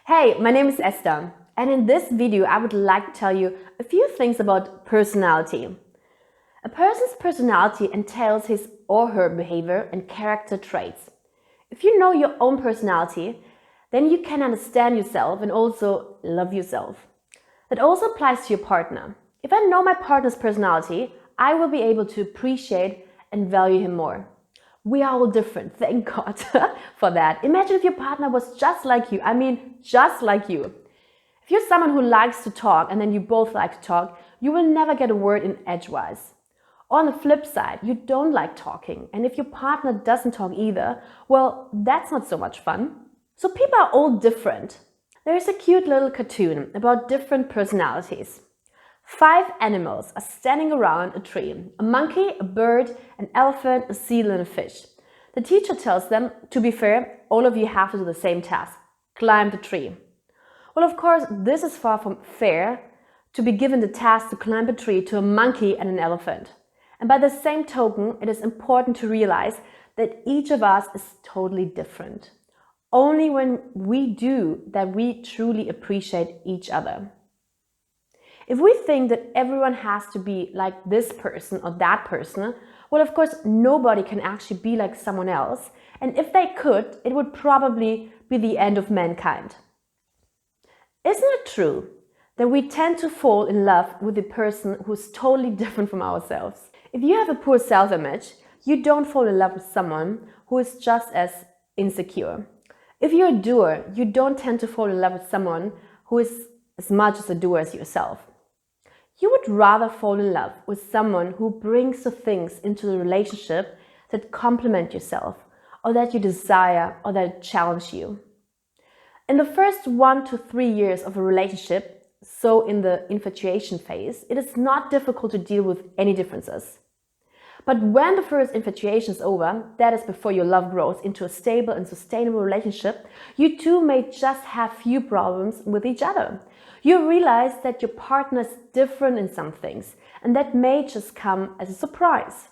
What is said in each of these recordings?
Hey, my name is Esther, and in this video I would like to tell you a few things about personality. A person's personality entails his or her behavior and character traits. If you know your own personality, then you can understand yourself and also love yourself. That also applies to your partner. If I know my partner's personality, I will be able to appreciate and value him more. We are all different, thank God for that. Imagine if your partner was just like you. I mean, just like you. If you're someone who likes to talk and then you both like to talk, you will never get a word in edgewise. Or on the flip side, you don't like talking, and if your partner doesn't talk either, well, that's not so much fun. So people are all different. There's a cute little cartoon about different personalities. 5 animals are standing around a tree: a monkey, a bird, an elephant, a seal, and a fish. The teacher tells them, to be fair, all of you have to do the same task: climb the tree. Well, of course, this is far from fair to be given the task to climb a tree to a monkey and an elephant. And by the same token, it is important to realize that each of us is totally different. Only when we do that we truly appreciate each other. If we think that everyone has to be like this person or that person, well, of course, nobody can actually be like someone else. And if they could, it would probably be the end of mankind. Isn't it true that we tend to fall in love with a person who's totally different from ourselves? If you have a poor self-image, you don't fall in love with someone who is just as insecure. If you're a doer, you don't tend to fall in love with someone who is as much as a doer as yourself. You would rather fall in love with someone who brings the things into the relationship that complement yourself, or that you desire, or that challenge you. In the first 1 to 3 years of a relationship, so in the infatuation phase, it is not difficult to deal with any differences. But when the first infatuation is over, that is before your love grows into a stable and sustainable relationship, you two may just have few problems with each other. You realize that your partner is different in some things, and that may just come as a surprise.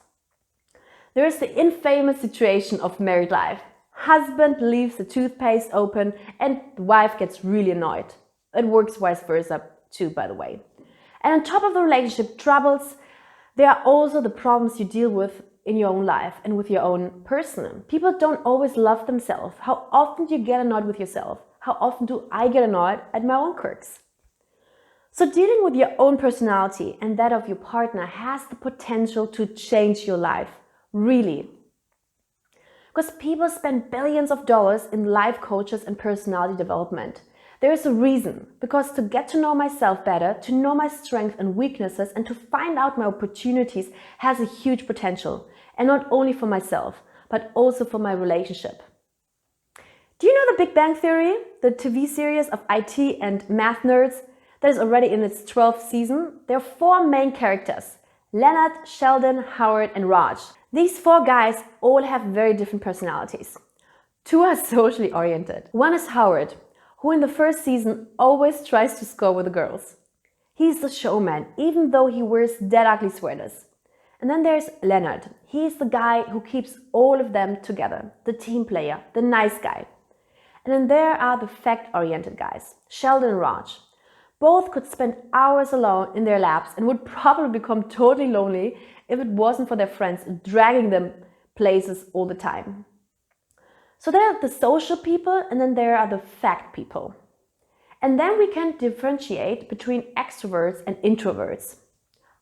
There is the infamous situation of married life. Husband leaves the toothpaste open and the wife gets really annoyed. It works vice versa too, by the way. And on top of the relationship troubles, there are also the problems you deal with in your own life and with your own person. People don't always love themselves. How often do you get annoyed with yourself? How often do I get annoyed at my own quirks? So dealing with your own personality and that of your partner has the potential to change your life, really. Because people spend billions of dollars in life coaches and personality development. There is a reason, because to get to know myself better, to know my strengths and weaknesses, and to find out my opportunities has a huge potential. And not only for myself, but also for my relationship. Do you know the Big Bang Theory, the TV series of IT and math nerds that is already in its 12th season? There are 4 main characters: Leonard, Sheldon, Howard, and Raj. These 4 guys all have very different personalities. 2 are socially oriented. One is Howard, who in the first season always tries to score with the girls. He's the showman, even though he wears dead ugly sweaters. And then there's Leonard. He's the guy who keeps all of them together, the team player, the nice guy. And then there are the fact-oriented guys, Sheldon and Raj. Both could spend hours alone in their labs and would probably become totally lonely if it wasn't for their friends dragging them places all the time. So there are the social people, and then there are the fact people. And then we can differentiate between extroverts and introverts.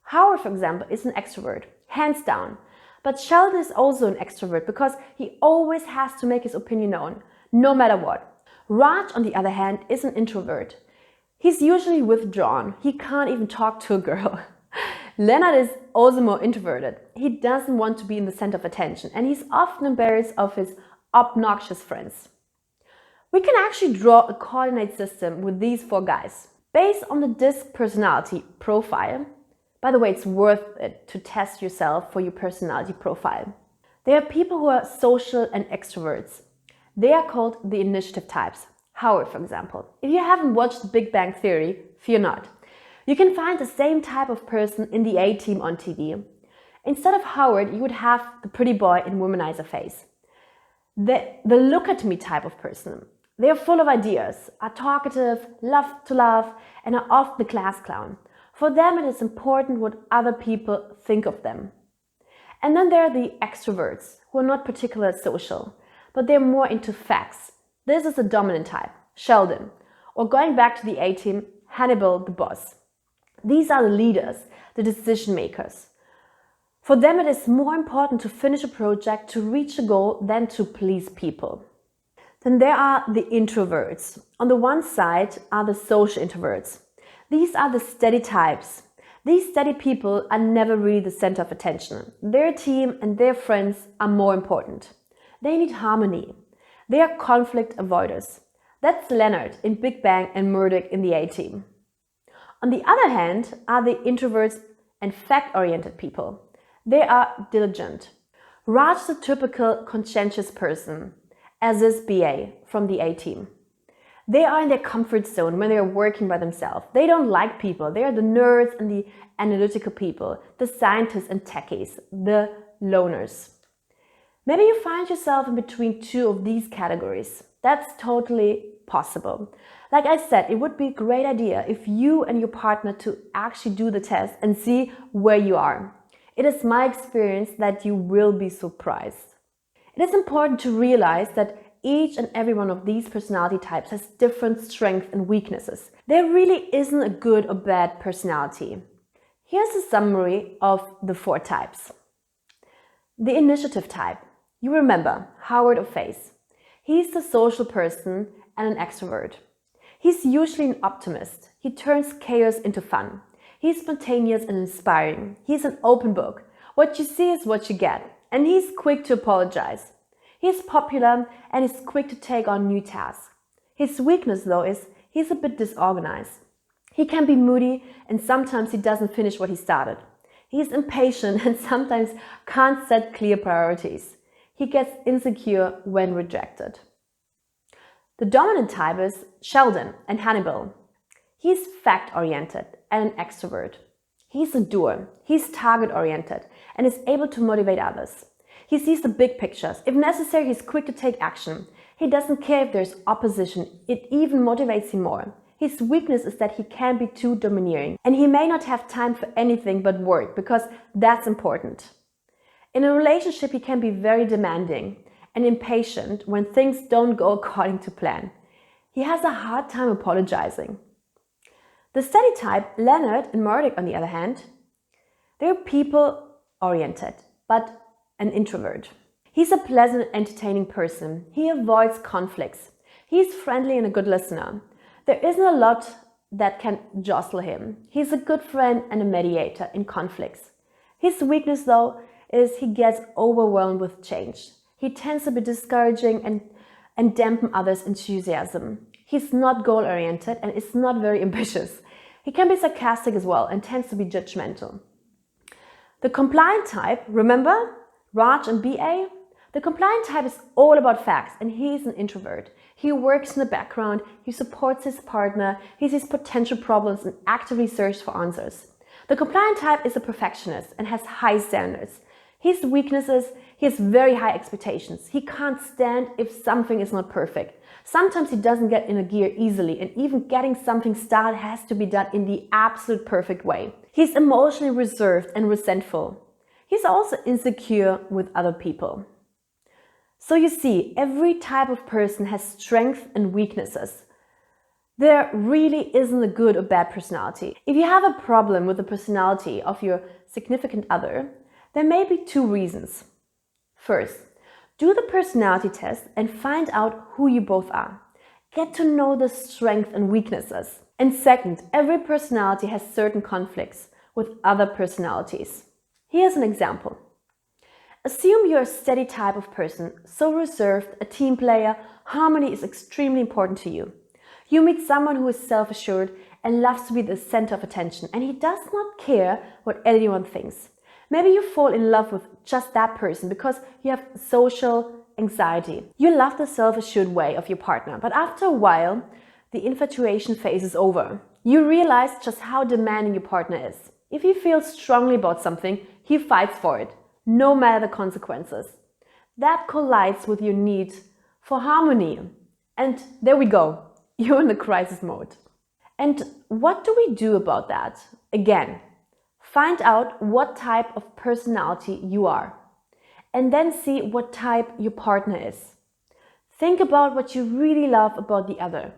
Howard, for example, is an extrovert, hands down. But Sheldon is also an extrovert because he always has to make his opinion known, no matter what. Raj, on the other hand, is an introvert. He's usually withdrawn. He can't even talk to a girl. Leonard is also more introverted. He doesn't want to be in the center of attention, and he's often embarrassed of his obnoxious friends. We can actually draw a coordinate system with these 4 guys. Based on the DISC personality profile, by the way, it's worth it to test yourself for your personality profile. There are people who are social and extroverts. They are called the initiative types. Howard, for example. If you haven't watched The Big Bang Theory, fear not. You can find the same type of person in the A-Team on TV. Instead of Howard, you would have the pretty boy and womanizer face. The look at me type of person. They are full of ideas, are talkative, love to laugh, and are often the class clown. For them, it is important what other people think of them. And then there are the extroverts, who are not particularly social, but they're more into facts. This is the dominant type, Sheldon, or going back to the A-team, Hannibal the boss. These are the leaders, the decision makers. For them, it is more important to finish a project, to reach a goal, than to please people. Then there are the introverts. On the one side are the social introverts. These are the steady types. These steady people are never really the center of attention. Their team and their friends are more important. They need harmony. They are conflict avoiders. That's Leonard in Big Bang and Murdoch in the A-team. On the other hand are the introverts and fact-oriented people. They are diligent. Raj is a typical conscientious person, as is BA from the A-team. They are in their comfort zone when they are working by themselves. They don't like people. They are the nerds and the analytical people, the scientists and techies, the loners. Maybe you find yourself in between two of these categories. That's totally possible. Like I said, it would be a great idea if you and your partner to actually do the test and see where you are. It is my experience that you will be surprised. It is important to realize that each and every one of these personality types has different strengths and weaknesses. There really isn't a good or bad personality. Here's a summary of the 4 types. The initiative type. You remember Howard of Face. He's the social person and an extrovert. He's usually an optimist. He turns chaos into fun. He's spontaneous and inspiring. He's an open book. What you see is what you get. And he's quick to apologize. He's popular and is quick to take on new tasks. His weakness, though, is he's a bit disorganized. He can be moody and sometimes he doesn't finish what he started. He's impatient and sometimes can't set clear priorities. He gets insecure when rejected. The dominant type is Sheldon and Hannibal. He's fact-oriented and an extrovert. He's a doer. He's target-oriented and is able to motivate others. He sees the big pictures. If necessary, he's quick to take action. He doesn't care if there's opposition. It even motivates him more. His weakness is that he can be too domineering and he may not have time for anything but work because that's important. In a relationship, he can be very demanding and impatient when things don't go according to plan. He has a hard time apologizing. The steady type, Leonard and Murdoch, on the other hand, they're people-oriented, but an introvert. He's a pleasant, entertaining person. He avoids conflicts. He's friendly and a good listener. There isn't a lot that can jostle him. He's a good friend and a mediator in conflicts. His weakness, though, is he gets overwhelmed with change. He tends to be discouraging and dampen others' enthusiasm. He's not goal-oriented and is not very ambitious. He can be sarcastic as well and tends to be judgmental. The compliant type, remember Raj and BA? The compliant type is all about facts and he's an introvert. He works in the background, he supports his partner, he sees potential problems and actively searches for answers. The compliant type is a perfectionist and has high standards. His weaknesses, he has very high expectations. He can't stand if something is not perfect. Sometimes he doesn't get in a gear easily and even getting something started has to be done in the absolute perfect way. He's emotionally reserved and resentful. He's also insecure with other people. So you see, every type of person has strengths and weaknesses. There really isn't a good or bad personality. If you have a problem with the personality of your significant other, there may be 2 reasons. First, do the personality test and find out who you both are. Get to know the strengths and weaknesses. And second, every personality has certain conflicts with other personalities. Here's an example. Assume you're a steady type of person, so reserved, a team player, harmony is extremely important to you. You meet someone who is self-assured and loves to be the center of attention, and he does not care what anyone thinks. Maybe you fall in love with just that person because you have social anxiety. You love the self-assured way of your partner, but after a while, the infatuation phase is over. You realize just how demanding your partner is. If he feels strongly about something, he fights for it, no matter the consequences. That collides with your need for harmony And there we go, you're in the crisis mode. And what do we do about that? Again, find out what type of personality you are, and then see what type your partner is. Think about what you really love about the other.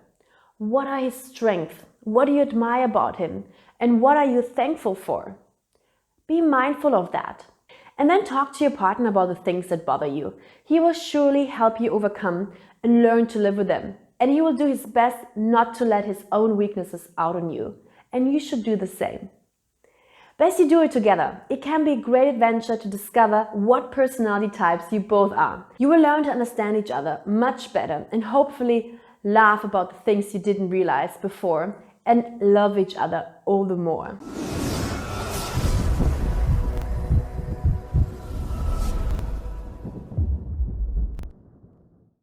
What are his strengths? What do you admire about him? And what are you thankful for? Be mindful of that. And then talk to your partner about the things that bother you. He will surely help you overcome and learn to live with them. And he will do his best not to let his own weaknesses out on you. And you should do the same. Best you do it together. It can be a great adventure to discover what personality types you both are. You will learn to understand each other much better and hopefully laugh about the things you didn't realize before and love each other all the more.